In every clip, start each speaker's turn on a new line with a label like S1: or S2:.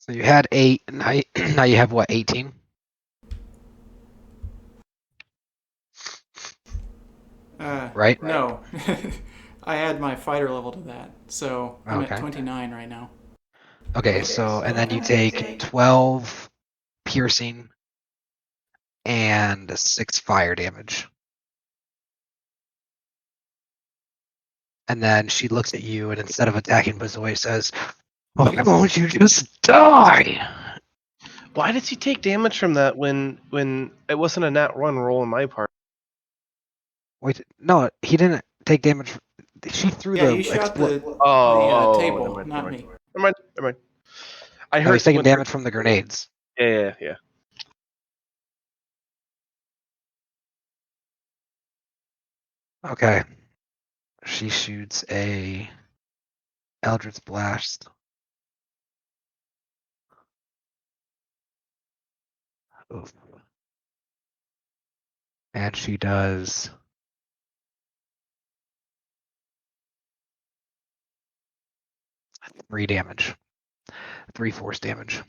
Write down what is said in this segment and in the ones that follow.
S1: So you had 8, now you have what, 18? Right?
S2: No. I add my fighter level to that, so I'm at
S1: Okay.
S2: 29 right now.
S1: Okay, so, and then you take 12 piercing and 6 fire damage. And then she looks at you and instead of attacking Bazoy says, why won't you just die?
S3: Why does he take damage from that when it wasn't a nat 1 roll on my part?
S1: Wait, no, he didn't take damage. She threw
S2: Yeah,
S1: the
S2: you shot the
S3: Never
S2: table,
S3: mind,
S2: not me.
S3: never mind. I
S1: Oh,
S3: heard
S1: he's taking
S3: when
S1: damage from the grenades.
S3: yeah.
S1: Okay. She shoots a Eldritch Blast. Oof. And she does 3 damage. 3 force damage.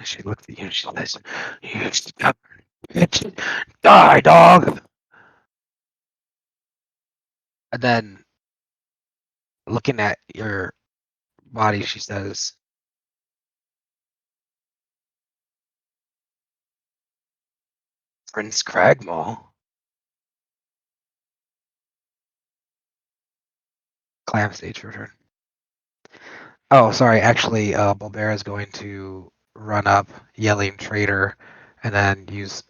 S1: She looks at you and she says, you stubborn bitch. Die, dog! And then, looking at your body, she says, Prince Cragmaw. Clam stage for her. Oh, sorry. Actually, Bulbera is going to run up, yelling traitor, and then use,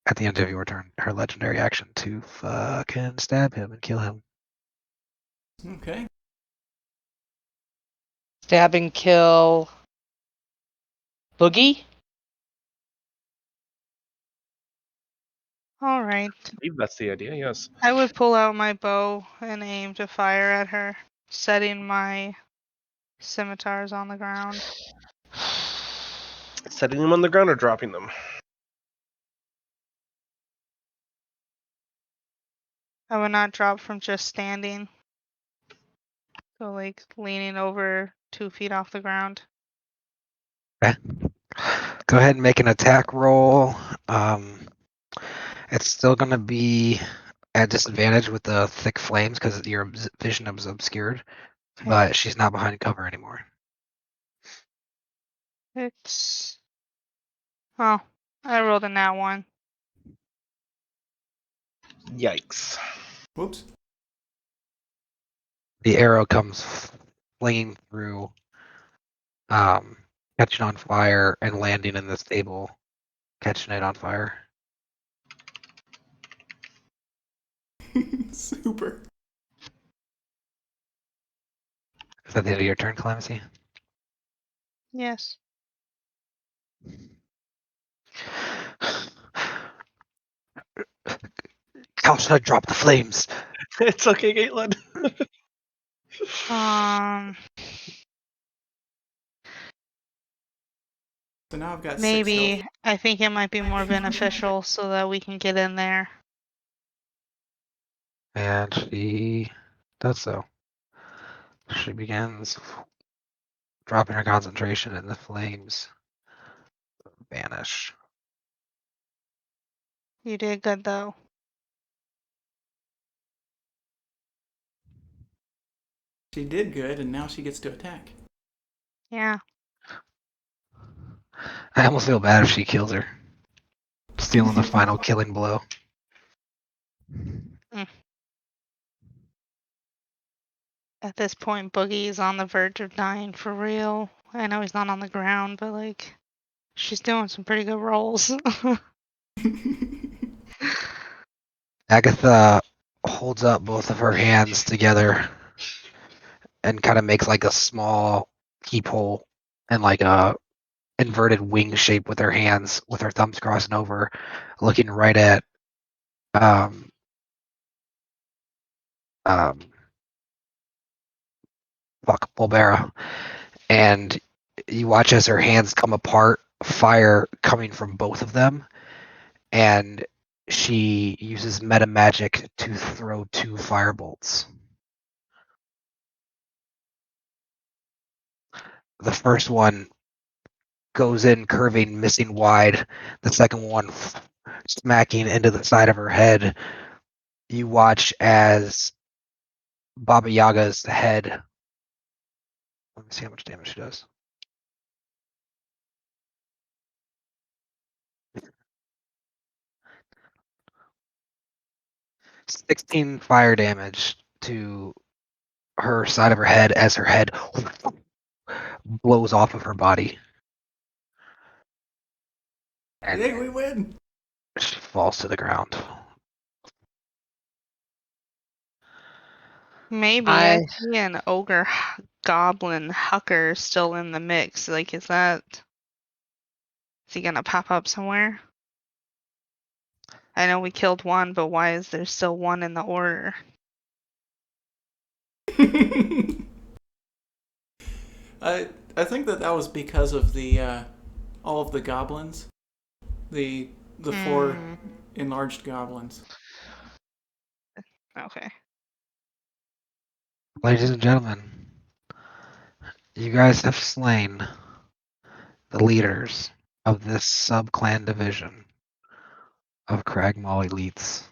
S1: at the end of your turn, her legendary action to fucking stab him and kill him.
S2: Okay.
S4: Stab and kill Boogie?
S5: Alright.
S3: I believe that's the idea, yes.
S5: I would pull out my bow and aim to fire at her, setting my scimitars on the ground.
S3: Setting them on the ground or dropping them?
S5: I would not drop from just standing. So, like, leaning over 2 feet off the ground.
S1: Okay. Go ahead and make an attack roll. It's still going to be at disadvantage with the thick flames because your vision is obscured,
S5: Okay.
S1: but she's not behind cover anymore.
S5: It's. Oh, I rolled a nat 1.
S3: Yikes.
S2: Whoops.
S1: The arrow comes flinging through, catching on fire and landing in this table, catching it on fire.
S2: Super.
S1: Is that the end of your turn, Clemency?
S5: Yes.
S1: How should I drop the flames?
S3: It's okay, Caitlin.
S2: So now I've got 6 health.
S5: Maybe. I think it might be more beneficial so that we can get in there.
S1: And she does so. She begins dropping her concentration, and the flames vanish.
S5: You did good, though.
S2: She did good, and now she gets to attack.
S5: Yeah.
S1: I almost feel bad if she kills her, stealing the final killing blow.
S5: At this point, Boogie is on the verge of dying for real. I know he's not on the ground, but like, she's doing some pretty good rolls.
S1: Agatha holds up both of her hands together and kind of makes like a small peephole and like a inverted wing shape with her hands, with her thumbs crossing over, looking right at um, um, Bulbera, and you watch as her hands come apart, fire coming from both of them, and she uses meta magic to throw 2 fire bolts. the first one goes in curving, missing wide. The second one smacking into the side of her head. You watch as Baba Yaga's head. Let me see how much damage she does. $16 fire damage to her side of her head as her head blows off of her body. And
S2: Yay, we win!
S1: she falls to the ground.
S5: Maybe I see an ogre goblin hucker still in the mix. Like, is he gonna pop up somewhere? I know we killed one, but why is there still one in the order?
S2: I think that was because of the all of the goblins, the 4 enlarged goblins.
S5: Okay.
S1: Ladies and gentlemen, you guys have slain the leaders of this sub-clan division of Cragmaw elites.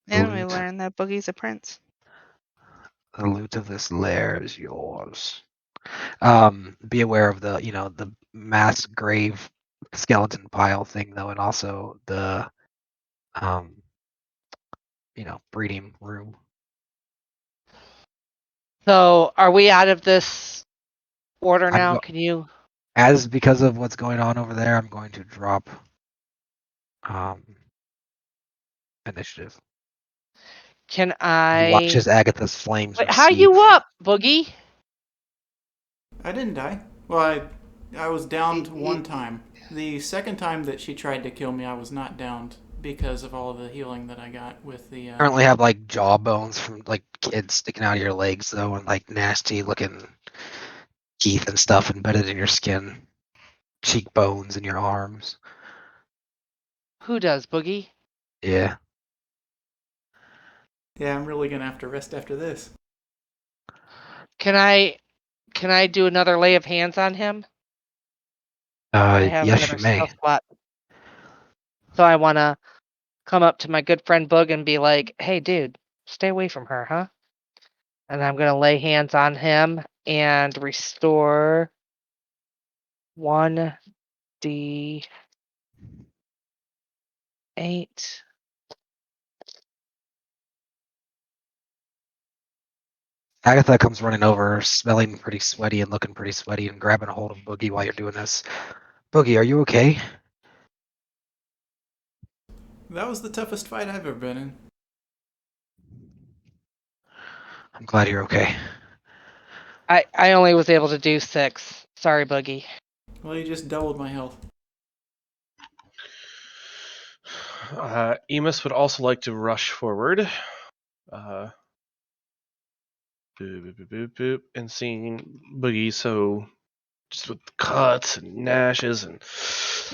S5: And we
S1: Loot.
S5: learned that Boogie's a prince.
S1: The loot of this lair is yours. Be aware of the mass grave skeleton pile thing though, and also the breeding room.
S4: So, are we out of this order
S1: I'm
S4: now? Can you?
S1: As because of what's going on over there, I'm going to drop initiative.
S4: Can I?
S1: Watch as Agatha's flames
S4: Wait, how
S1: recede.
S4: you up, Boogie?
S2: I didn't die. Well, I was downed one time. The second time that she tried to kill me, I was not downed because of all of the healing that I got with the.
S1: Currently have like jaw bones from like kids sticking out of your legs though, and like nasty looking teeth and stuff embedded in your skin, cheekbones in your arms.
S4: Who does, Boogie?
S1: Yeah.
S2: Yeah, I'm really gonna have to rest after this.
S4: Can I do another lay of hands on him? I have
S1: Yes,
S4: another
S1: you may.
S4: spell slot. So I want to come up to my good friend Boog and be like, "Hey, dude, stay away from her, huh?" And I'm gonna lay hands on him and restore 1d8.
S1: Agatha comes running over, smelling pretty sweaty and looking pretty sweaty, and grabbing a hold of Boogie while you're doing this. Boogie, are you okay?
S2: That was the toughest fight I've ever been in.
S1: I'm glad you're okay.
S4: I only was able to do 6. Sorry, Boogie.
S2: Well, you just doubled my health.
S3: Emus would also like to rush forward. And seeing Boogie so just with cuts and gnashes and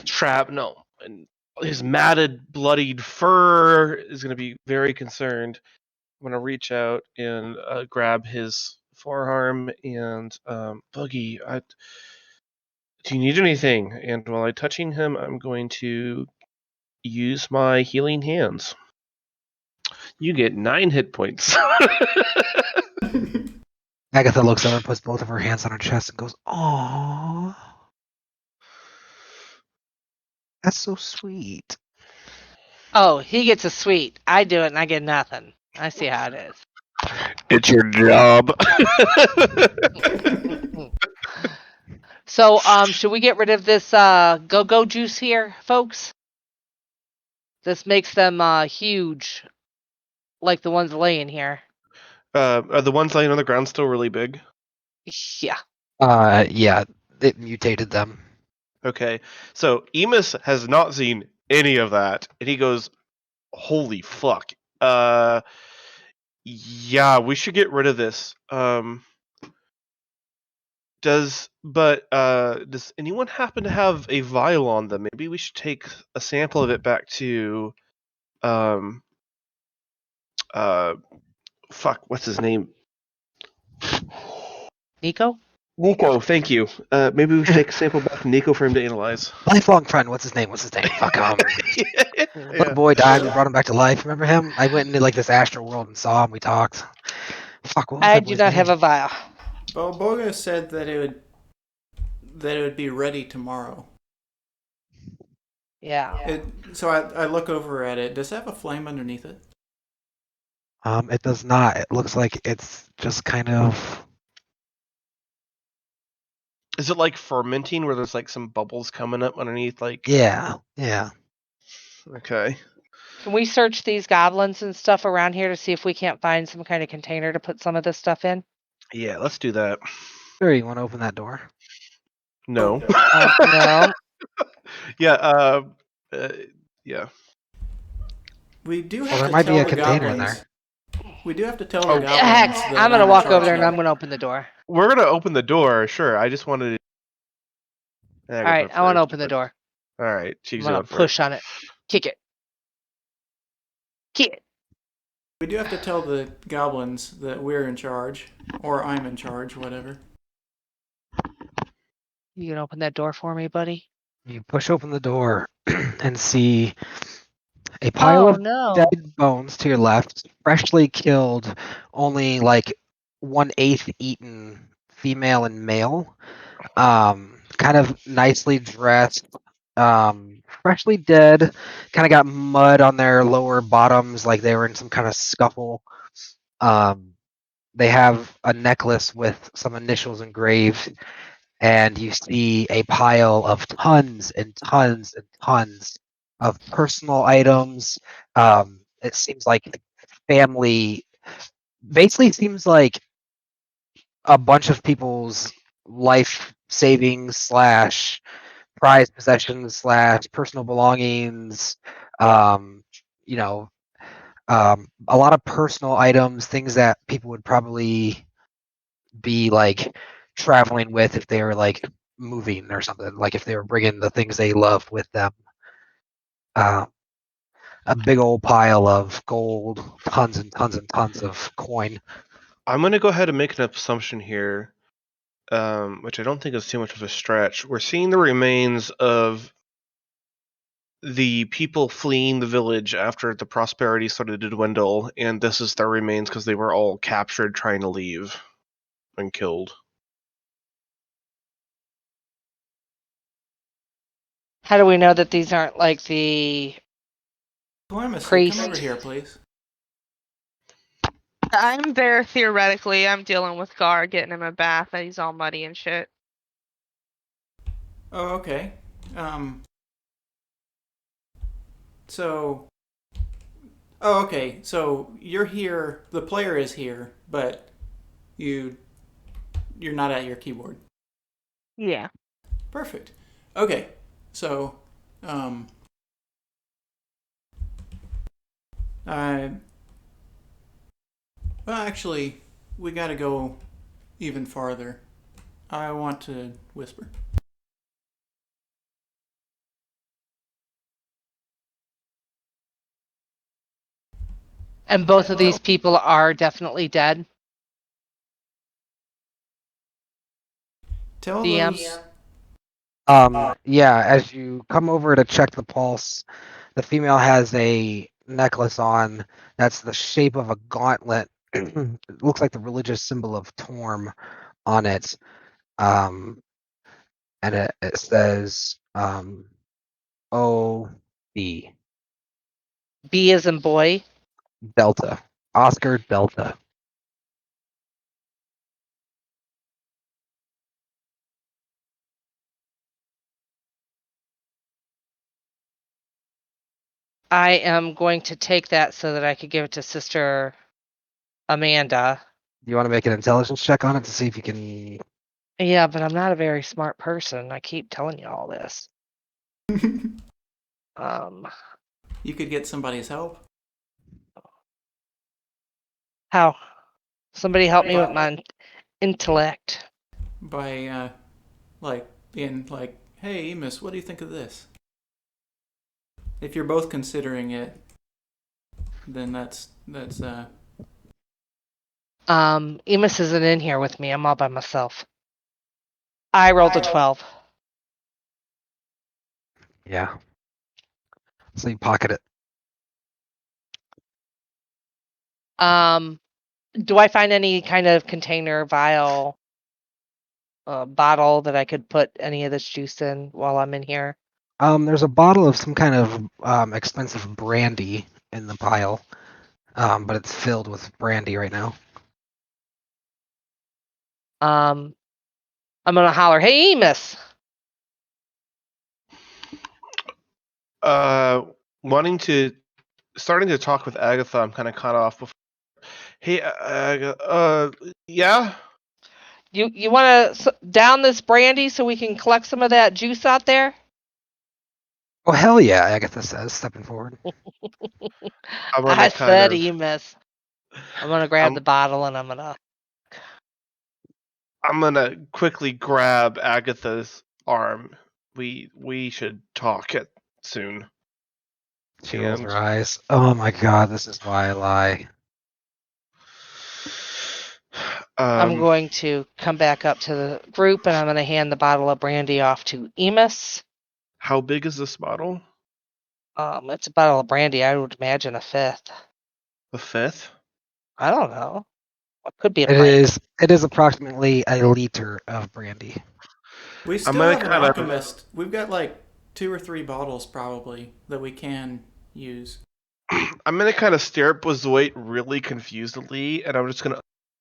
S3: shrapnel and his matted, bloodied fur is going to be very concerned. I'm going to reach out and grab his forearm and Boogie, do you need anything? And while I'm touching him, I'm going to use my healing hands. You get 9 hit points.
S1: Agatha looks over and puts both of her hands on her chest and goes, "Aww, that's so sweet."
S4: Oh, he gets a sweet. I do it and I get nothing. I see how it is.
S3: It's your job.
S4: So, should we get rid of this go-go juice here, folks? This makes them huge, like the ones laying here.
S3: Are the ones laying on the ground still really big?
S4: Yeah.
S1: Yeah, it mutated them.
S3: Okay, so Emus has not seen any of that, and he goes, "Holy fuck! Yeah, we should get rid of this." Does anyone happen to have a vial on them? Maybe we should take a sample of it back to fuck, what's his name?
S4: Nico?
S3: Nico, thank you. Maybe we should take a sample back to Nico for him to analyze.
S1: Lifelong friend. What's his name? Fuck little boy died. We brought him back to life. Remember him? I went into like this astral world and saw him. We talked. Fuck. What was
S4: I
S1: that
S4: do
S1: boy's
S4: not
S1: name?
S4: have a vial.
S2: Boga said that it would be ready tomorrow.
S4: Yeah.
S2: So I look over at it. Does it have a flame underneath it?
S1: It does not. It looks like it's just kind of.
S3: Is it like fermenting where there's like some bubbles coming up underneath? Like
S1: Yeah.
S3: Okay.
S4: Can we search these goblins and stuff around here to see if we can't find some kind of container to put some of this stuff in?
S3: Yeah, let's do that.
S1: Sure. You want to open that door?
S3: No.
S4: No.
S3: Yeah. Yeah.
S2: We do
S1: Well,
S2: have
S1: there
S2: to
S1: might be
S2: tell
S1: a
S2: the
S1: container in
S2: goblins. We do have to tell
S3: Oh,
S2: the goblins.
S4: Heck,
S2: that
S4: I'm gonna
S2: in
S4: walk over
S2: charge
S4: there and
S2: now.
S4: I'm gonna open the door.
S3: We're gonna open the door. Sure. I just wanted.
S4: All right, I want to open the door.
S3: All right.
S4: I'm
S3: She's
S4: gonna
S3: going
S4: push
S3: first.
S4: on it. Kick it. Kick it.
S2: We do have to tell the goblins that we're in charge, or I'm in charge, whatever.
S4: You can open that door for me, buddy?
S1: You push open the door and see a pile of
S4: no.
S1: dead bones to your left, freshly killed, only like 1/8 eaten female and male. Kind of nicely dressed, freshly dead, kind of got mud on their lower bottoms like they were in some kind of scuffle. They have a necklace with some initials engraved, and you see a pile of tons and tons and tons of personal items. It seems like family, basically seems like a bunch of people's life savings slash prized possessions slash personal belongings. Um, you know, a lot of personal items, things that people would probably be like traveling with if they were like moving or something, like if they were bringing the things they love with them. Uh, a big old pile of gold, tons and tons and tons of coin.
S3: I'm gonna go ahead and make an assumption here, which I don't think is too much of a stretch. We're seeing the remains of the people fleeing the village after the prosperity started to dwindle, and this is their remains because they were all captured trying to leave and killed.
S4: How do we know that these aren't like the
S2: Columbus,
S4: priest?
S2: come over here, please.
S5: I'm there theoretically. I'm dealing with Gar, getting him a bath. He's all muddy and shit.
S2: Oh, okay. So. Oh, okay. So you're here. The player is here, but you're not at your keyboard.
S5: Yeah.
S2: Perfect. Okay. So, well, actually, we got to go even farther. I want to whisper.
S4: And both of these people are definitely dead.
S2: Tell
S4: DM?
S2: those.
S1: Yeah, as you come over to check the pulse, the female has a necklace on that's the shape of a gauntlet. It looks like the religious symbol of Torm on it. And it says OB
S4: B as in boy.
S1: Delta. Oscar Delta.
S4: I am going to take that so that I could give it to Sister Amanda.
S1: Do you want to make an intelligence check on it to see if you can?
S4: Yeah, but I'm not a very smart person. I keep telling you all this.
S2: You could get somebody's help.
S4: How? Somebody help me with my intellect.
S2: By, like, being like, hey, Emus, what do you think of this? If you're both considering it, then that's.
S4: Emus isn't in here with me. I'm all by myself. I rolled a 12.
S1: Yeah. So you pocket it.
S4: Do I find any kind of container, vial, bottle that I could put any of this juice in while I'm in here?
S1: There's a bottle of some kind of expensive brandy in the pile, but it's filled with brandy right now.
S4: I'm gonna holler, "Hey, Miss!"
S3: Starting to talk with Agatha, I'm kind of cut off. Before. Hey, yeah.
S4: You want to down this brandy so we can collect some of that juice out there?
S1: Oh hell yeah! Agatha says, stepping forward.
S3: I'm
S4: I
S3: gonna kind
S4: said,
S3: of.
S4: Miss. I'm gonna grab the bottle and I'm gonna
S3: quickly grab Agatha's arm. We should talk soon.
S1: She rolls
S3: And
S1: her eyes. Oh my god, this is why I lie.
S4: I'm going to come back up to the group and I'm gonna hand the bottle of brandy off to Emus.
S3: How big is this bottle?
S4: It's a bottle of brandy. I would imagine a fifth.
S3: A fifth?
S4: I don't know. It could be a
S1: It
S4: pint.
S1: is approximately a liter of brandy.
S2: We
S3: I'm
S2: still
S3: gonna
S2: have an
S3: kinda-
S2: alchemist. We've got like 2 or 3 bottles probably that we can use.
S3: I'm gonna kind of stare at Bazoit really confusedly, and I'm just gonna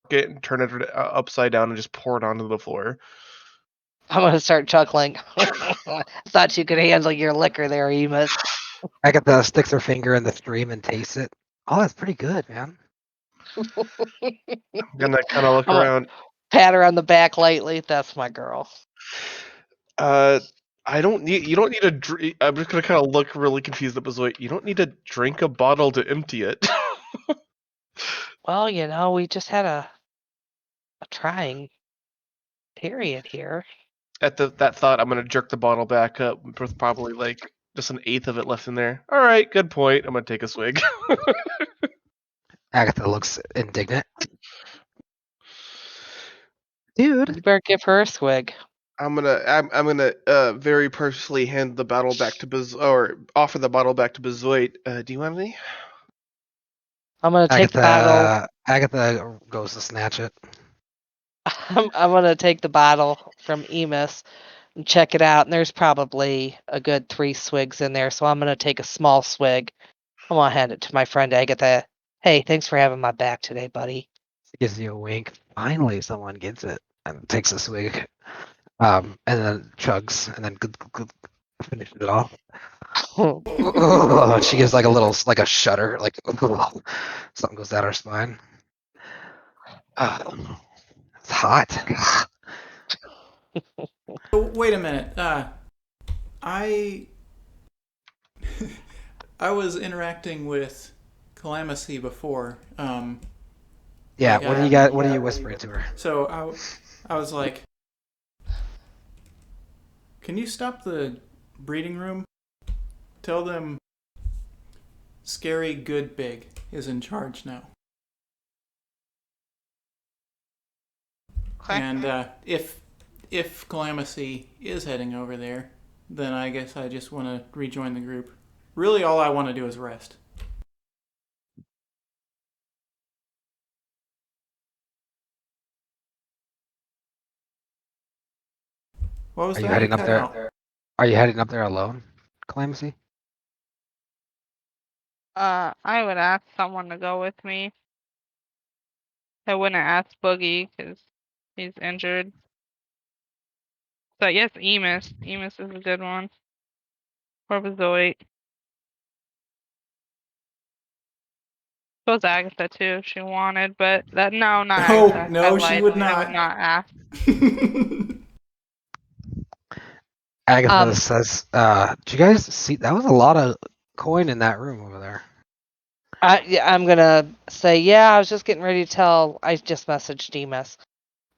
S3: get and turn it upside down and just pour it onto the floor.
S4: I'm gonna start chuckling. Thought you could handle your liquor there, Emus.
S1: Agatha sticks her finger in the stream and tastes it. Oh, that's pretty good, man.
S3: I'm gonna kind of look
S4: I'm gonna
S3: around.
S4: pat her on the back lightly. That's my girl.
S3: I don't need. You don't need a drink. I'm just gonna kind of look really confused at Bazoit. You don't need to drink a bottle to empty it.
S4: Well, we just had a trying period here.
S3: At that thought, I'm gonna jerk the bottle back up with probably like just an eighth of it left in there. All right, good point. I'm gonna take a swig.
S1: Agatha looks indignant. Dude.
S4: You better give her a swig.
S3: I'm gonna very purposely hand the bottle back to or offer the bottle back to Bazoit. Do you want any?
S4: I'm gonna take the bottle.
S1: Agatha goes to snatch it.
S4: I'm gonna take the bottle from Emus and check it out, and there's probably a good 3 swigs in there, so I'm gonna take a small swig. I'm gonna hand it to my friend Agatha. Hey, thanks for having my back today, buddy.
S1: She gives you a wink. Finally, someone gets it and takes a swig. And then chugs and then finishes it off. She gives like a shudder, like something goes down her spine. It's hot.
S2: Oh, wait a minute. I I was interacting with Calamithy before.
S1: Yeah,
S2: Like,
S1: what do you got? What are you whispering to her?
S2: So I was like, "Can you stop the breeding room? Tell them Scary Good Big is in charge now."
S5: Okay.
S2: And if Calamithy is heading over there, then I guess I just want to rejoin the group. Really, all I want to do is rest. What was
S1: Are
S2: that?
S1: you heading up
S2: Cut
S1: there?
S2: out.
S1: Are you heading up there alone, Calamithy?
S5: I would ask someone to go with me. I wouldn't ask Boogie because he's injured. But yes, Emus. Emus is a good one. Or Bazoit. Suppose Agatha too if she wanted, but no, not
S2: Oh,
S5: Agatha.
S2: no,
S5: I
S2: she
S5: lied.
S2: would
S5: I would
S2: not.
S5: not ask.
S1: Agatha says, "Did you guys see? That was a lot of coin in that room over there."
S4: Yeah, I'm gonna say, yeah, I was just getting ready to tell. I just messaged Emus.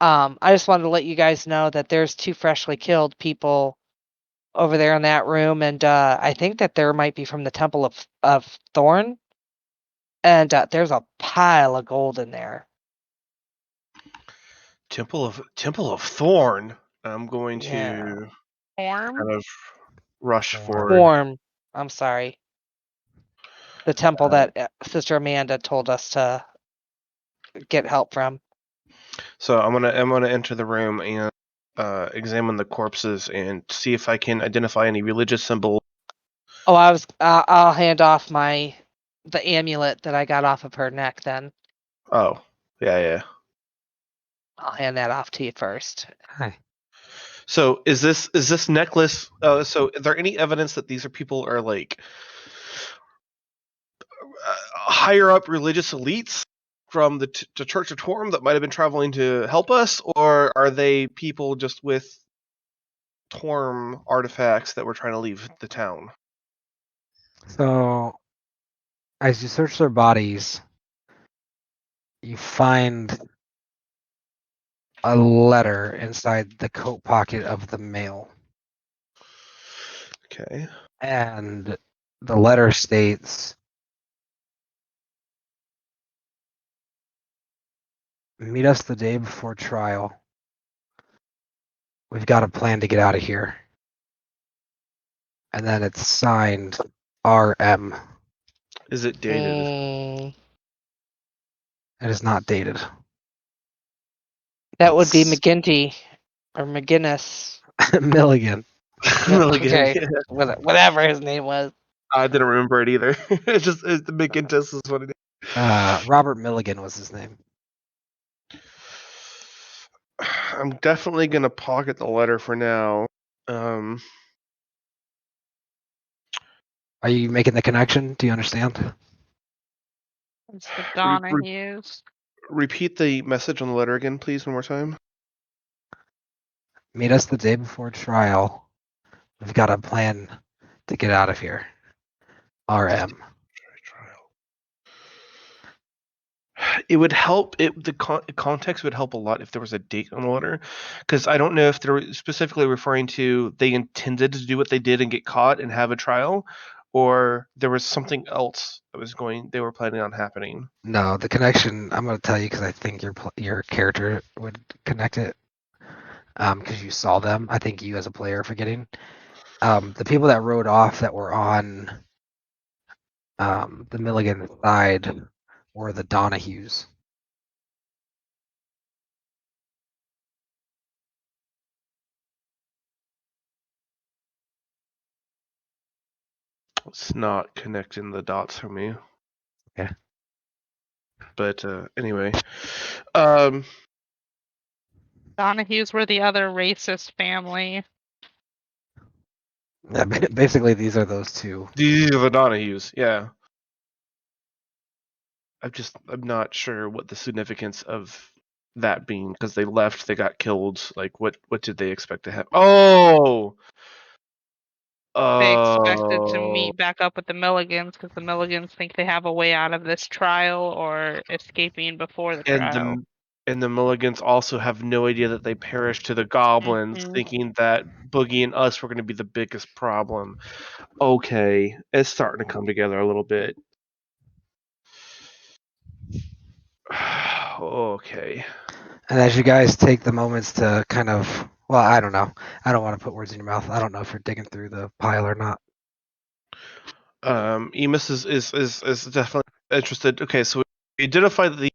S4: I just wanted to let you guys know that there's 2 freshly killed people over there in that room, and I think that there might be from the Temple of Thorn, and there's a pile of gold in there.
S3: Temple of Thorn. I'm going to
S5: Form?
S3: kind of rush
S1: Form.
S3: forward.
S4: Form. I'm sorry. The temple that Sister Amanda told us to get help from.
S3: So I'm gonna enter the room and examine the corpses and see if I can identify any religious symbol.
S4: Oh, I'll hand off the amulet that I got off of her neck. Then
S3: Oh, yeah.
S4: I'll hand that off to you first.
S1: Hi.
S3: So is this necklace? So is there any evidence that these people are like higher up religious elites from the Church of Torm that might have been traveling to help us, or are they people just with Torm artifacts that were trying to leave the town?
S1: So, as you search their bodies, you find a letter inside the coat pocket of the male.
S3: Okay.
S1: And the letter states, meet us the day before trial. We've got a plan to get out of here. And then it's signed RM.
S3: Is it dated?
S4: Mm,
S1: It is not dated.
S4: that would be
S1: It's
S4: McGinty or McGinnis.
S1: Milligan.
S3: Milligan.
S4: Okay, whatever his name was.
S3: I didn't remember it either. It's the McGintis is what it is.
S1: Robert Milligan was his name.
S3: I'm definitely gonna pocket the letter for now.
S1: Are you making the connection? Do you understand?
S5: It's the Donahues.
S3: Repeat the message on the letter again, please, one more time.
S1: Meet us the day before trial. We've got a plan to get out of here. RM.
S3: It would help. The context would help a lot if there was a date on the letter, because I don't know if they're specifically referring to they intended to do what they did and get caught and have a trial, or there was something else that they were planning on happening.
S1: No, the connection. I'm going to tell you because I think your character would connect it. Because you saw them. I think you as a player are forgetting. The people that rode off that were on the Milligan side were the Donahues.
S3: It's not connecting the dots for me.
S1: Okay.
S3: But anyway,
S5: Donahues were the other racist family.
S1: Yeah, basically, these are those two.
S3: these are the Donahues. Yeah. I'm not sure what the significance of that being, because they left, they got killed. Like, what did they expect to happen?
S5: They expected to
S3: Oh,
S5: meet back up with the Milligans because the Milligans think they have a way out of this trial or escaping before the
S3: and
S5: trial.
S3: the Milligans also have no idea that they perished to the goblins,
S5: Mhm.
S3: thinking that Boogie and us were going to be the biggest problem. Okay, it's starting to come together a little bit. Okay.
S1: And as you guys take the moments to kind of, well, I don't know. I don't want to put words in your mouth. I don't know if you're digging through the pile or not.
S3: Emus is definitely interested. Okay, so we identified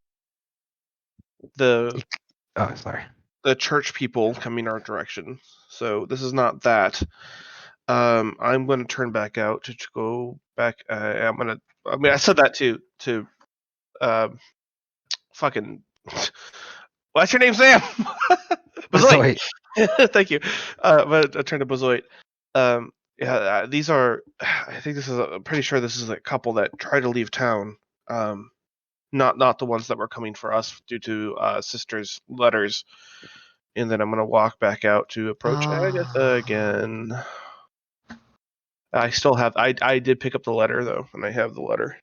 S3: the
S1: Oh, sorry.
S3: the church people coming our direction. So this is not that. I'm going to turn back out to go back. I said that to fucking. What's your name, Sam? Bazoit. Thank you. But I turned to Bazoit. These are. I think this is. I'm pretty sure this is a couple that tried to leave town. Not the ones that were coming for us due to sister's letters. And then I'm gonna walk back out to approach Agatha again. I still have. I did pick up the letter though, and I have the letter.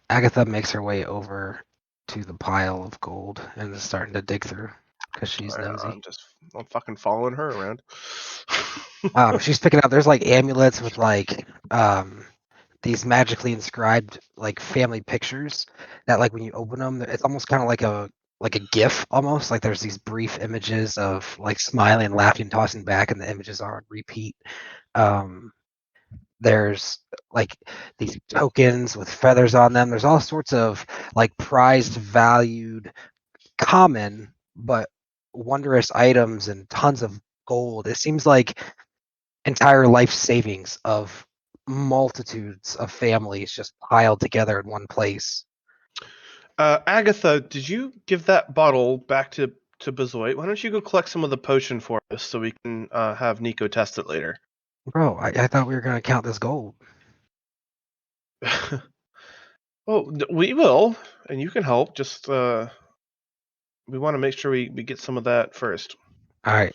S1: Agatha makes her way over to the pile of gold and is starting to dig through because she's nosy.
S3: I'm fucking following her around.
S1: She's picking out. There's like amulets with like these magically inscribed like family pictures that like when you open them, it's almost kind of like a GIF almost. Like there's these brief images of like smiling, laughing, tossing back, and the images are on repeat. There's like these tokens with feathers on them. There's all sorts of like prized, valued, common, but wondrous items and tons of gold. It seems like entire life savings of multitudes of families just piled together in one place.
S3: Agatha, did you give that bottle back to Bezoit? Why don't you go collect some of the potion for us so we can have Nico test it later?
S1: Bro, I thought we were gonna count this gold.
S3: Well, we will, and you can help. Just we want to make sure we get some of that first.
S1: All right,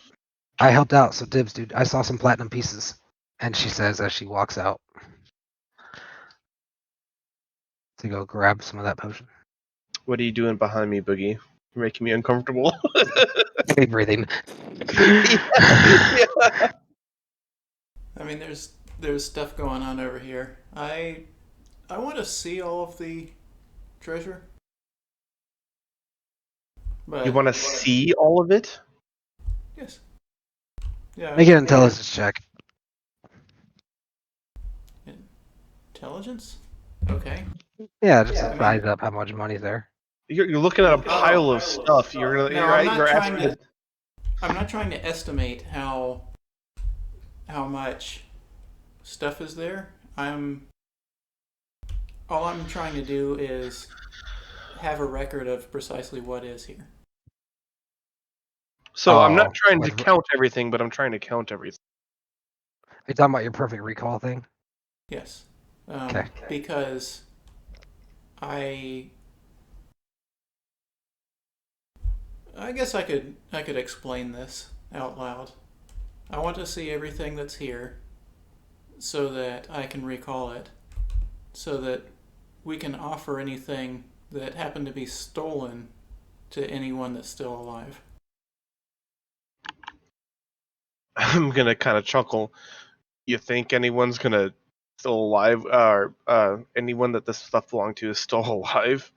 S1: I helped out, so dibs, dude. I saw some platinum pieces, and she says as she walks out to go grab some of that potion.
S3: What are you doing behind me, Boogie? You're making me uncomfortable.
S1: Stay breathing.
S3: Yeah.
S2: I mean, there's stuff going on over here. I want to see all of the treasure. But
S3: You want to see all of it?
S2: yes. Yeah.
S1: Make an intelligence check.
S2: Intelligence? Okay.
S1: Yeah, just
S2: Yeah,
S1: to size up how much money's there.
S3: You're looking at a pile of stuff. You're
S2: No, I'm not
S3: you're
S2: trying
S3: asking.
S2: to. I'm not trying to estimate how much stuff is there. All I'm trying to do is have a record of precisely what is here.
S3: So I'm not
S1: Oh,
S3: trying to
S1: with-
S3: count everything, but I'm trying to count everything.
S1: Are you talking about your perfect recall thing?
S2: Yes.
S1: Okay.
S2: Because I guess I could explain this out loud. I want to see everything that's here so that I can recall it, so that we can offer anything that happened to be stolen to anyone that's still alive.
S3: I'm gonna kind of chuckle. You think anyone's gonna still alive, or anyone that this stuff belonged to is still alive?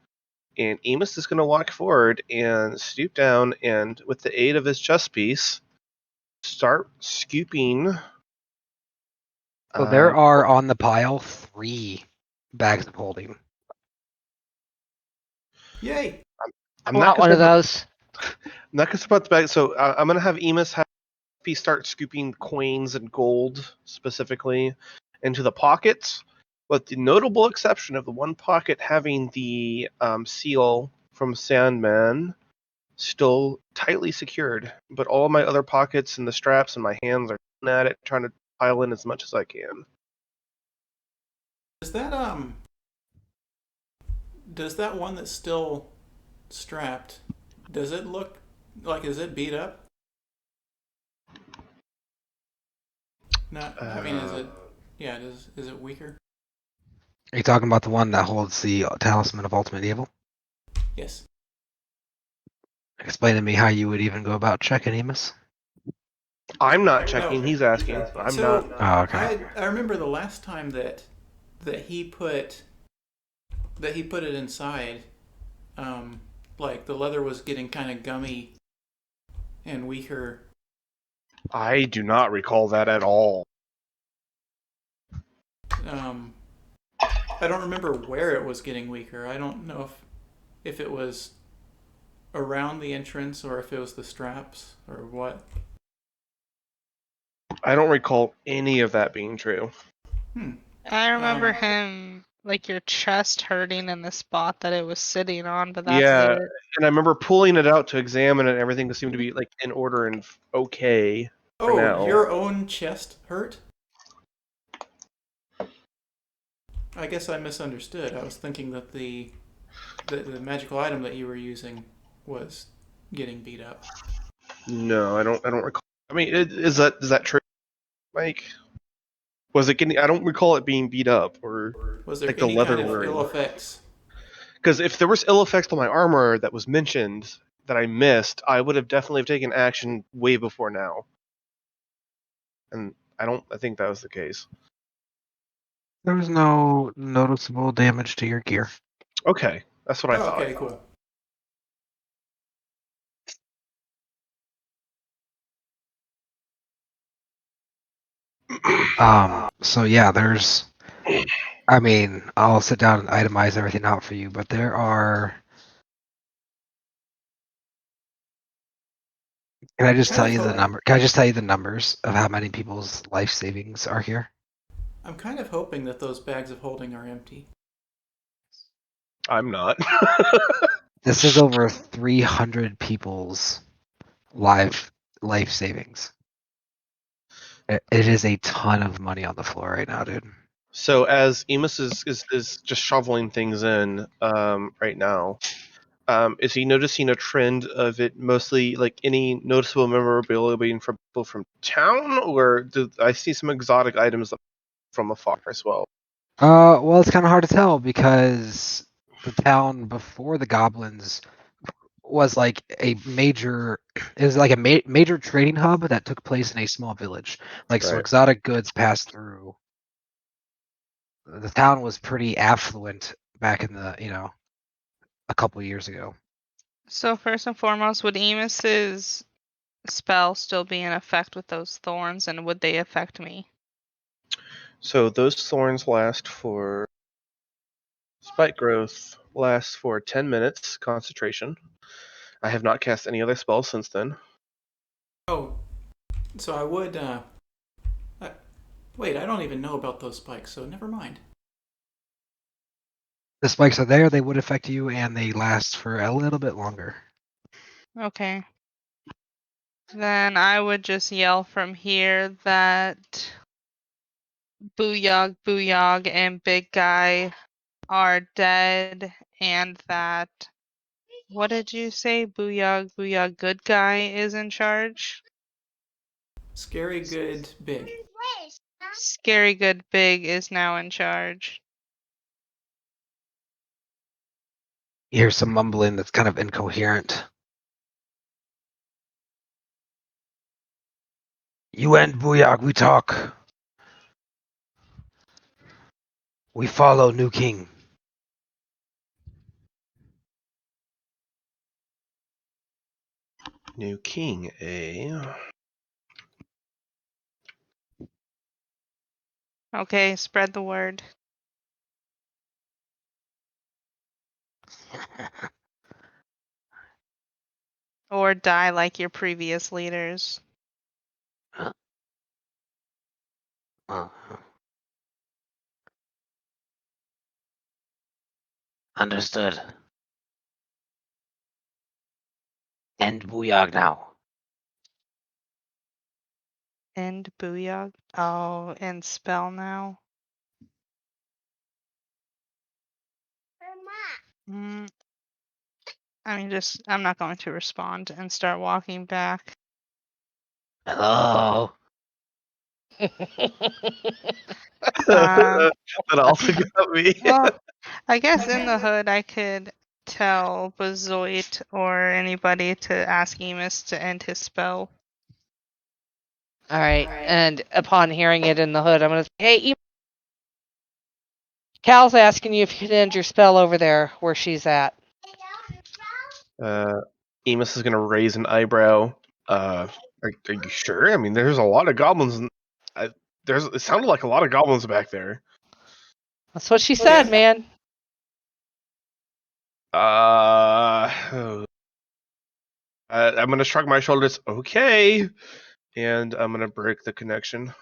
S3: And Emus is gonna walk forward and stoop down, and with the aid of his chest piece, start scooping.
S1: So there are on the pile 3 bags of holding.
S2: Yay!
S3: I'm
S4: I
S3: not
S4: want one of
S3: gonna
S4: those.
S3: I'm not gonna about the bag. So I'm gonna have Emus start scooping coins and gold specifically into the pockets, with the notable exception of the one pocket having the seal from Sandman still tightly secured. But all my other pockets and the straps and my hands are at it, trying to pile in as much as I can.
S2: Does that one that's still strapped, does it look like, is it beat up? Not. I mean, is it? Yeah. Is it weaker?
S1: Are you talking about the one that holds the Talisman of Ultimate Evil?
S2: Yes.
S1: Explain to me how you would even go about checking Emus.
S3: I'm not checking. He's asking. I'm not.
S1: Oh, okay.
S2: I remember the last time that he put it inside. Like the leather was getting kind of gummy and weaker.
S3: I do not recall that at all.
S2: I don't remember where it was getting weaker. I don't know if it was around the entrance or if it was the straps or what.
S3: I don't recall any of that being true.
S5: I remember him, like, your chest hurting in the spot that it was sitting on, but that's
S3: Yeah,
S5: it.
S3: and I remember pulling it out to examine it, and everything seemed to be like in order and okay for now.
S2: Your own chest hurt? I guess I misunderstood. I was thinking that the magical item that you were using was getting beat up.
S3: No, I don't recall. I mean, is that true, Mike? Was it getting? I don't recall it being beat up or
S2: Was there
S3: like the
S2: any
S3: leather
S2: kind of
S3: wearing.
S2: ill effects?
S3: Because if there was ill effects on my armor that was mentioned that I missed, I would have definitely taken action way before now. And I think that was the case.
S1: There was no noticeable damage to your gear.
S3: Okay, that's what I thought.
S2: Okay, cool.
S1: So yeah, I mean, I'll sit down and itemize everything out for you, but there are. Can I just tell you the number? Can I just tell you the numbers of how many people's life savings are here?
S2: I'm kind of hoping that those bags of holding are empty.
S3: I'm not.
S1: This is over 300 people's life savings. It is a ton of money on the floor right now, dude.
S3: So as Emus is just shoveling things in right now, is he noticing a trend of it mostly like any noticeable memorabilia being from people from town, or do I see some exotic items from afar as well?
S1: Well, it's kind of hard to tell because the town before the goblins was like a major. It was like a major trading hub that took place in a small village. Like so,
S3: Right.
S1: exotic goods passed through. The town was pretty affluent back in the a couple years ago.
S5: So first and foremost, would Emus's spell still be in effect with those thorns, and would they affect me?
S3: So those thorns last for spike growth lasts for 10 minutes concentration. I have not cast any other spells since then.
S2: Oh, so I would. Wait, I don't even know about those spikes, so never mind.
S1: The spikes are there; they would affect you, and they last for a little bit longer.
S5: Okay. Then I would just yell from here that Booyog, Booyog, and Big Guy are dead, and that. What did you say? Booyog, Booyog, Good Guy is in charge?
S2: Scary, good, big.
S5: Scary Good Big is now in charge.
S1: You hear some mumbling that's kind of incoherent. You and Booyog, we talk. We follow new king.
S3: New king, eh?
S5: Okay, spread the word. Or die like your previous leaders.
S1: Understood. End Booyog now.
S5: End Booyog. Oh, and spell now. Mm, I'm not going to respond and start walking back.
S1: Hello.
S5: Um,
S3: That also got me.
S5: well, I guess in the hood I could tell Bazoit or anybody to ask Emus to end his spell.
S4: All right. And upon hearing it in the hood, I'm gonna say, "Hey, Cal's asking you if you can end your spell over there where she's at."
S3: Emus is gonna raise an eyebrow. Are you sure? I mean, there's a lot of goblins. It sounded like a lot of goblins back there.
S4: That's what she said, man.
S3: I'm gonna shrug my shoulders. Okay, and I'm gonna break the connection.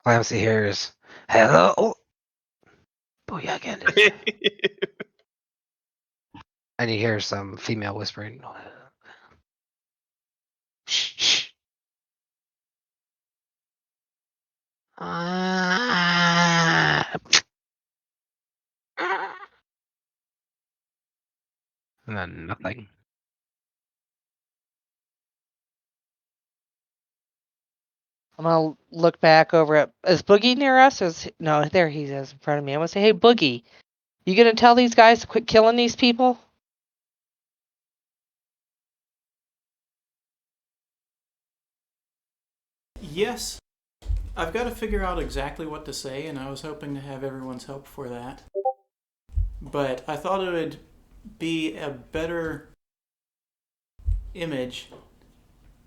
S1: Clancy hears, hello. Booyog ended. And you hear some female whispering. Shh, shh. And then nothing.
S4: I'm gonna look back over at. Is Boogie near us? No, there he is in front of me. I'm gonna say, "Hey, Boogie, you gonna tell these guys to quit killing these people?"
S2: Yes, I've got to figure out exactly what to say, and I was hoping to have everyone's help for that. But I thought it would be a better image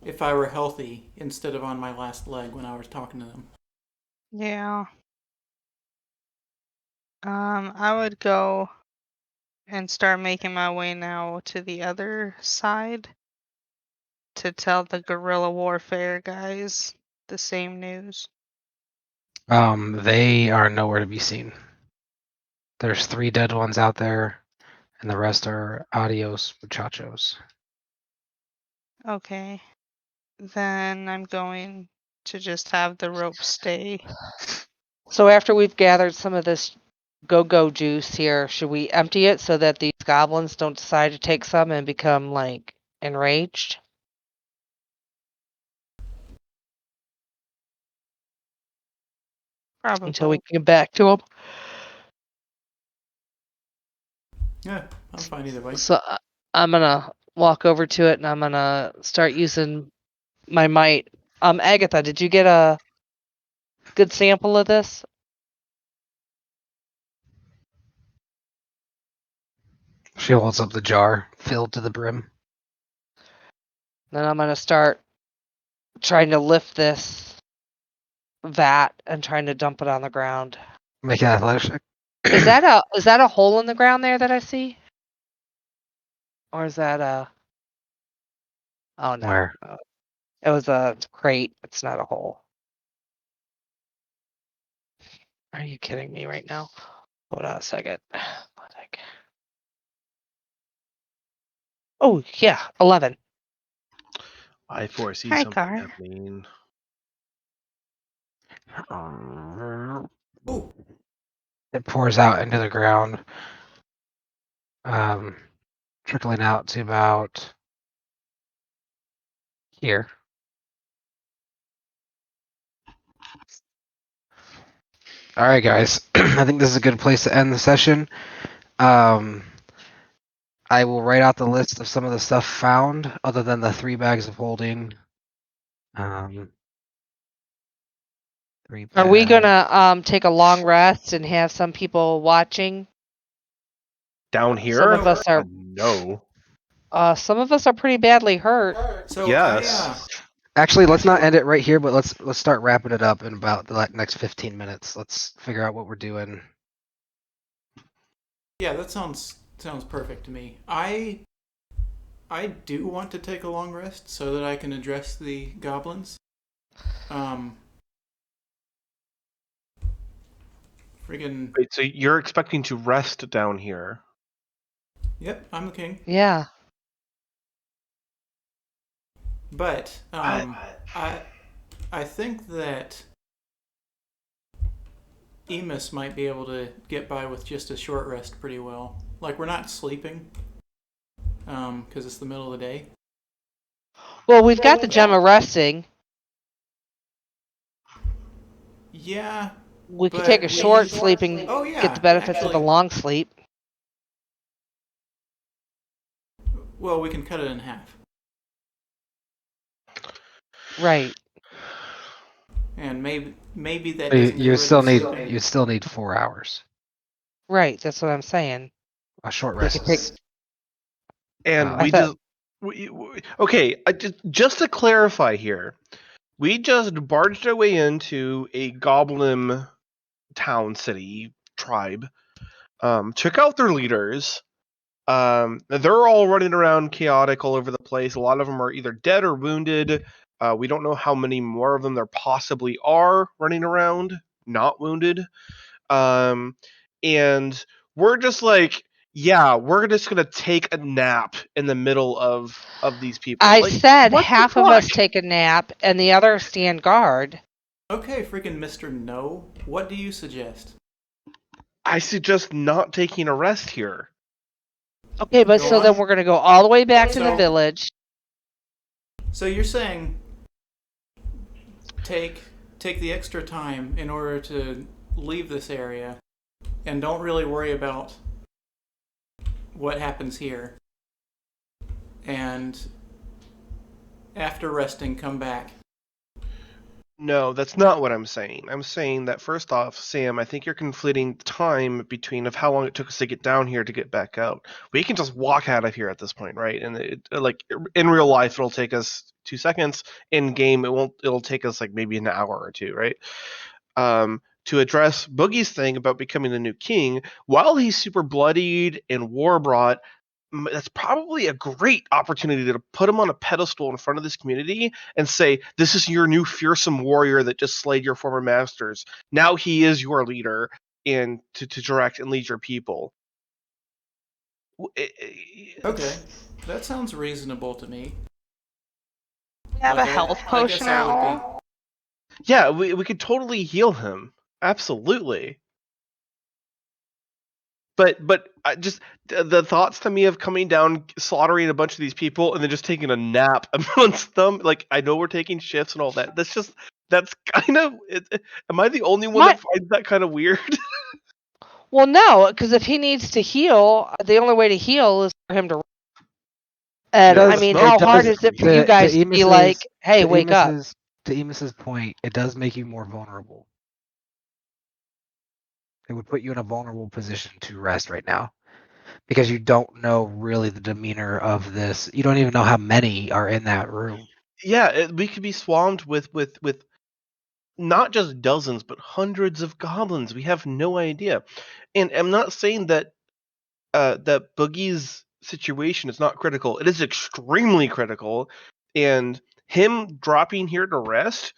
S2: if I were healthy instead of on my last leg when I was talking to them.
S5: Yeah. I would go and start making my way now to the other side to tell the guerrilla warfare guys the same news.
S1: They are nowhere to be seen. There's 3 dead ones out there, and the rest are adios muchachos.
S5: Okay. Then I'm going to just have the rope stay.
S4: So after we've gathered some of this go-go juice here, should we empty it so that these goblins don't decide to take some and become, like, enraged?
S5: Probably.
S4: Until we can get back to them?
S2: Yeah, I'm fine either way.
S4: So I'm gonna walk over to it and I'm gonna start using my might. Agatha, did you get a good sample of this?
S1: She holds up the jar, filled to the brim.
S4: Then I'm gonna start trying to lift this vat and trying to dump it on the ground.
S1: Make an athletics check.
S4: Is that a hole in the ground there that I see? Or is that a... Oh no.
S1: Where?
S4: It was a crate. It's not a hole. Are you kidding me right now? Hold on a second. Oh yeah, 11.
S3: I foresee
S5: Hi,
S3: something
S5: Car.
S3: happening.
S2: Ooh,
S1: It pours out into the ground, trickling out to about here. All right, guys. I think this is a good place to end the session. I will write out the list of some of the stuff found, other than the 3 bags of holding. 3
S4: Are we
S1: bags.
S4: gonna take a long rest and have some people watching?
S3: Down
S4: Some
S3: here?
S4: of us are
S3: No.
S4: some of us are pretty badly hurt.
S2: so
S3: Yes.
S1: Actually, let's not end it right here, but let's start wrapping it up in about the next 15 minutes. Let's figure out what we're doing.
S2: yeah, that sounds perfect to me. I do want to take a long rest so that I can address the goblins. Friggin'
S3: Wait, so you're expecting to rest down here?
S2: yep, I'm the king.
S4: Yeah.
S2: But I think that Emus might be able to get by with just a short rest pretty well. Like, we're not sleeping, because it's the middle of the day.
S4: Well, we've got the gem of resting.
S2: Yeah.
S4: We could
S2: But
S4: take a short sleeping,
S2: Oh yeah.
S4: get the benefits of the
S2: actually,
S4: long sleep.
S2: well, we can cut it in half.
S4: Right.
S2: And maybe that
S1: You,
S2: doesn't get
S1: you
S2: rid
S1: still
S2: of
S1: need
S2: sleeping.
S1: you still need 4 hours.
S4: Right. That's what I'm saying.
S1: A short
S4: We
S1: rest
S4: could take.
S1: is
S3: And
S1: I
S3: we
S4: thought-
S3: okay, just to clarify here, we just barged our way into a goblin town, city, tribe, took out their leaders. They're all running around chaotic all over the place. A lot of them are either dead or wounded. We don't know how many more of them there possibly are running around, not wounded. And we're just like, yeah, we're just gonna take a nap in the middle of these people.
S4: I
S3: Like,
S4: said
S3: what the
S4: half of us
S3: fuck?
S4: take a nap and the others stand guard.
S2: Okay, freaking Mr. No. What do you suggest?
S3: I suggest not taking a rest here.
S4: Okay, but
S2: Go
S4: so
S2: on.
S4: then we're gonna go all the way back to the
S2: So-
S4: village.
S2: So you're saying take the extra time in order to leave this area and don't really worry about what happens here. And after resting, come back.
S3: No, that's not what I'm saying. I'm saying that first off, Sam, I think you're conflating time between of how long it took us to get down here to get back out. We can just walk out of here at this point, right? And like in real life, it'll take us 2 seconds. In game, it won't. It'll take us like maybe an hour or two, right? To address Boogie's thing about becoming the new king, while he's super bloodied and war brought, that's probably a great opportunity to put him on a pedestal in front of this community and say, this is your new fearsome warrior that just slayed your former masters. Now he is your leader and to direct and lead your people.
S2: Okay, that sounds reasonable to me.
S5: We have
S2: Like,
S5: a health
S2: I guess
S5: potion
S2: I
S5: at
S2: would
S5: all?
S3: Yeah, we could totally heal him. Absolutely. But just the thoughts to me of coming down, slaughtering a bunch of these people, and then just taking a nap amongst them. Like, I know we're taking shifts and all that. That's kind of. Am I the only one that finds that kind of weird?
S4: Well, no, because if he needs to heal, the only way to heal is for him to. And
S3: No,
S4: I
S3: that's
S4: mean,
S3: not-
S4: how
S1: It
S4: hard
S1: does-
S4: is it for you guys to be like, "Hey, wake up"?
S1: To Emus's point, it does make you more vulnerable. It would put you in a vulnerable position to rest right now because you don't know really the demeanor of this. You don't even know how many are in that room.
S3: Yeah, we could be swarmed with not just dozens but hundreds of goblins. We have no idea. And I'm not saying that that Boogie's situation is not critical. It is extremely critical, and him dropping here to rest,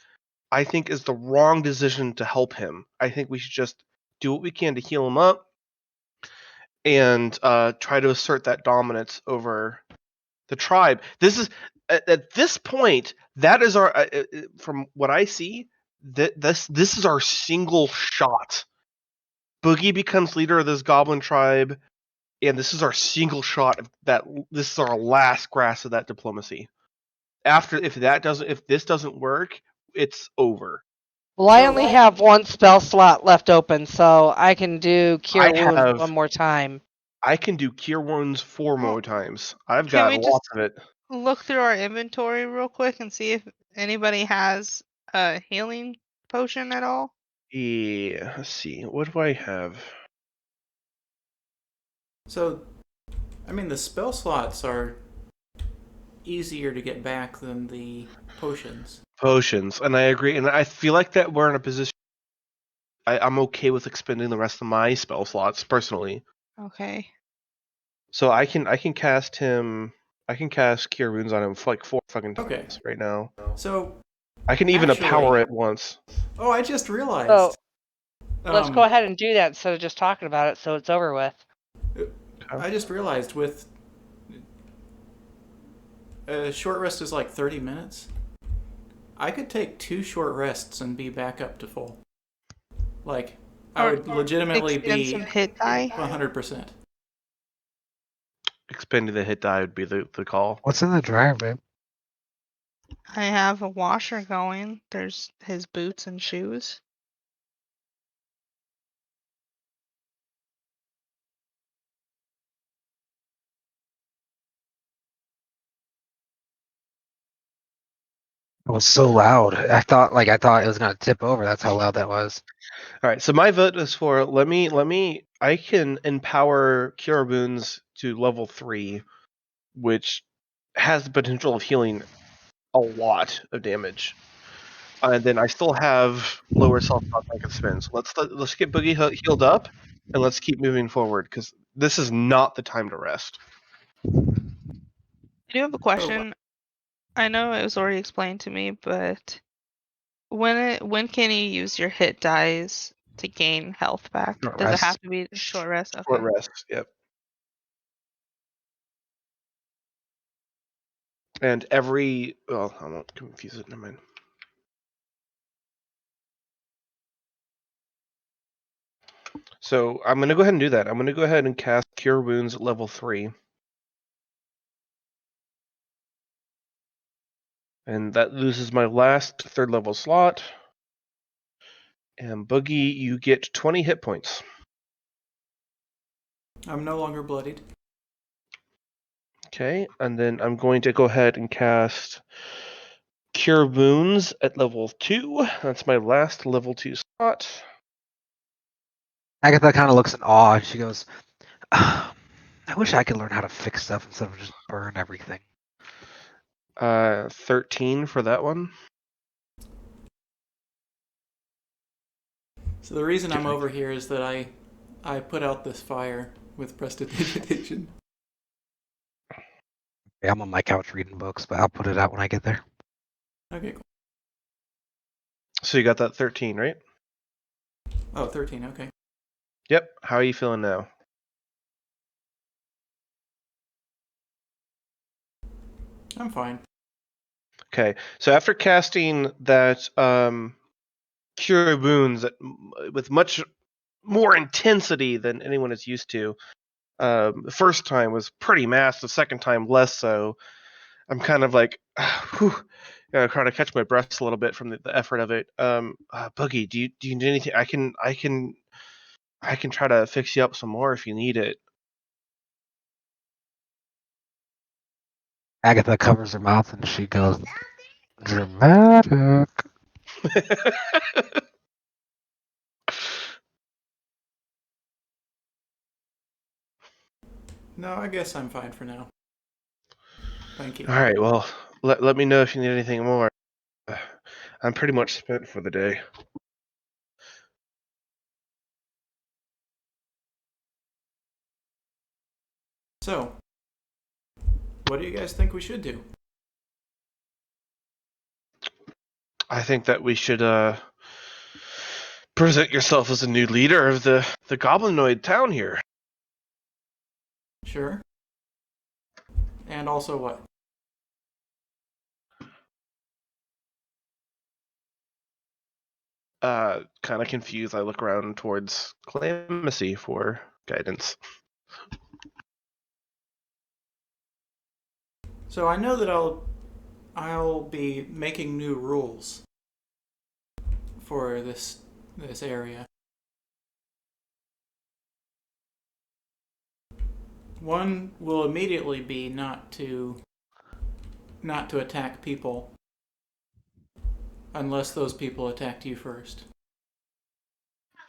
S3: I think, is the wrong decision to help him. I think we should just do what we can to heal him up and try to assert that dominance over the tribe. This is at this point, that is our from what I see, this is our single shot. Boogie becomes leader of this goblin tribe, and this is our single shot of that. This is our last grasp of that diplomacy. After, if this doesn't work, it's over.
S4: Well, I
S2: So-
S4: only have one spell slot left open, so I can do Cure Wounds one more time.
S3: I can do Cure Wounds 4 more times. I've
S5: Can
S3: got
S5: we
S3: lots of it.
S5: Look through our inventory real quick and see if anybody has a healing potion at all?
S3: Yeah, let's see. What do I have?
S2: So, I mean, the spell slots are easier to get back than the potions.
S3: Potions, and I agree. And I feel like that we're in a position. I'm okay with expending the rest of my spell slots personally.
S5: Okay.
S3: So I can cast him. I can cast Cure Wounds on him for like 4 fucking times
S2: Okay.
S3: right now.
S2: So,
S3: I can even
S2: Actually-
S3: power it once.
S2: oh, I just realized.
S4: So let's
S2: Um,
S4: go ahead and do that instead of just talking about it, so it's over with.
S2: I just realized with a short rest is like 30 minutes. I could take 2 short rests and be back up to full. Like, I would legitimately
S5: Expend
S2: be
S5: some hit die.
S2: 100%.
S3: Expending the hit die would be the call.
S1: What's in the dryer, babe?
S5: I have a washer going. There's his boots and shoes.
S1: It was so loud. I thought it was gonna tip over. That's how loud that was.
S3: All right, so my vote is for let me. I can empower Cure Wounds to level 3, which has the potential of healing a lot of damage. And then I still have lower self cost I can spend. So let's get Boogie healed up, and let's keep moving forward because this is not the time to rest.
S5: I do have a question. I know it was already explained to me, but when can you use your hit dice to gain health back?
S1: Short
S5: Does it
S1: rest.
S5: have to be a short rest? Okay.
S3: Short rest. Yep. And every well, I won't confuse it. Never mind. So I'm gonna go ahead and do that. I'm gonna go ahead and cast Cure Wounds at level 3. And that loses my last 3rd level slot. And Boogie, you get 20 hit points.
S2: I'm no longer bloodied.
S3: Okay, and then I'm going to go ahead and cast Cure wounds at level 2. That's my last level 2 slot.
S1: Agatha kind of looks in awe. And she goes, I wish I could learn how to fix stuff instead of just burn everything.
S3: 13 for that one.
S2: So the reason I'm over here is that I put out this fire with prestidigitation.
S1: Yeah, I'm on my couch reading books, but I'll put it out when I get there.
S2: Okay, cool.
S3: So you got that 13, right?
S2: Oh, 13, okay.
S3: Yep. How are you feeling now?
S2: I'm fine.
S3: Okay. So after casting that cure wounds with much more intensity than anyone is used to, the first time was pretty massive. The second time less so. I'm kind of like, whew, trying to catch my breath a little bit from the effort of it. Boogie, do you need anything? I can try to fix you up some more if you need it.
S1: Agatha covers her mouth and she goes, dramatic.
S2: No, I guess I'm fine for now. Thank you.
S3: All right. Well, let me know if you need anything more. I'm pretty much spent for the day.
S2: So, what do you guys think we should do?
S3: I think that we should present yourself as a new leader of the goblinoid town here.
S2: Sure. And also what?
S3: Kind of confused. I look around towards Clemency for guidance.
S2: So I know that I'll be making new rules for this area. One will immediately be not to attack people unless those people attacked you first.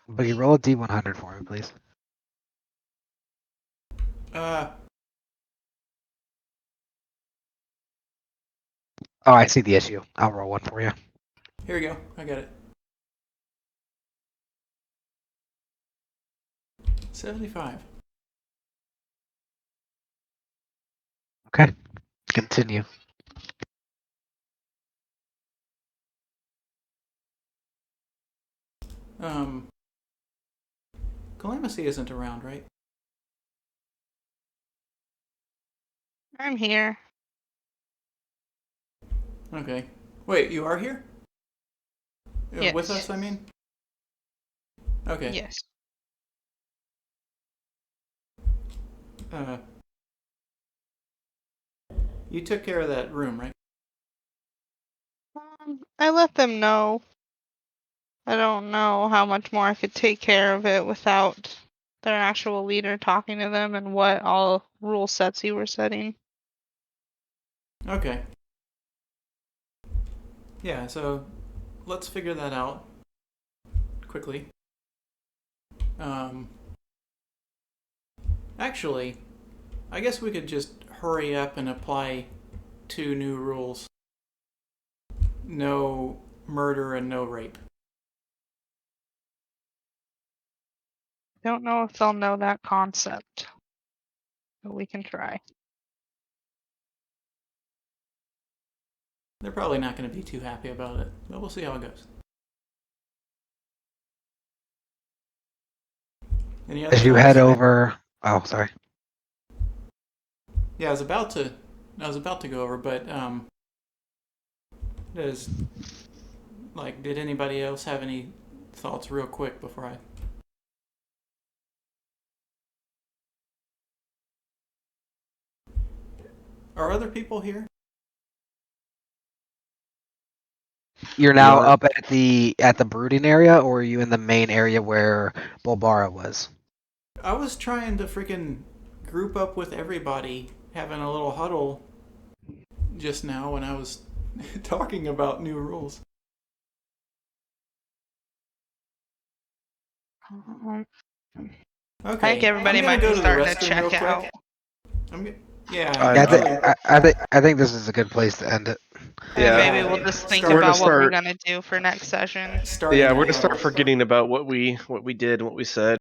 S1: Boogie, roll a D100 for me, please. Oh, I see the issue. I'll roll one for you.
S2: Here we go. I got it. 75.
S1: Okay. Continue.
S2: Calamithy isn't around, right?
S5: I'm here.
S2: Okay. Wait, you are here?
S5: Yes.
S2: With us, I mean? Okay.
S5: Yes.
S2: You took care of that room, right?
S5: I let them know. I don't know how much more I could take care of it without their actual leader talking to them and what all rule sets you were setting.
S2: Okay. Yeah, so let's figure that out quickly. Actually, I guess we could just hurry up and apply 2 new rules. No murder and no rape.
S5: Don't know if they'll know that concept, but we can try.
S2: They're probably not going to be too happy about it, but we'll see how it goes. Any other
S1: As you
S2: thoughts?
S1: head over... Oh, sorry.
S2: Yeah, I was about to go over, but did anybody else have any thoughts real quick before I? Are other people here?
S1: You're now
S3: are.
S1: up at the brooding area, or are you in the main area where Bolbara was?
S2: I was trying to freaking group up with everybody, having a little huddle just now when I was talking about new rules. Okay.
S5: I think everybody
S2: I'm gonna
S5: might
S2: go
S5: be
S2: to the
S5: starting to
S2: restroom
S5: check
S2: real quick.
S5: out.
S2: Yeah.
S3: I
S1: Yeah,
S3: know.
S1: I think this is a good place to end it.
S5: And
S3: Yeah.
S5: maybe we'll just think
S2: We're
S5: about
S3: gonna
S5: what we're
S3: start-
S5: gonna do for next session.
S2: Starting
S3: Yeah,
S2: at
S3: we're gonna start
S2: house.
S3: forgetting about what we did and what we said.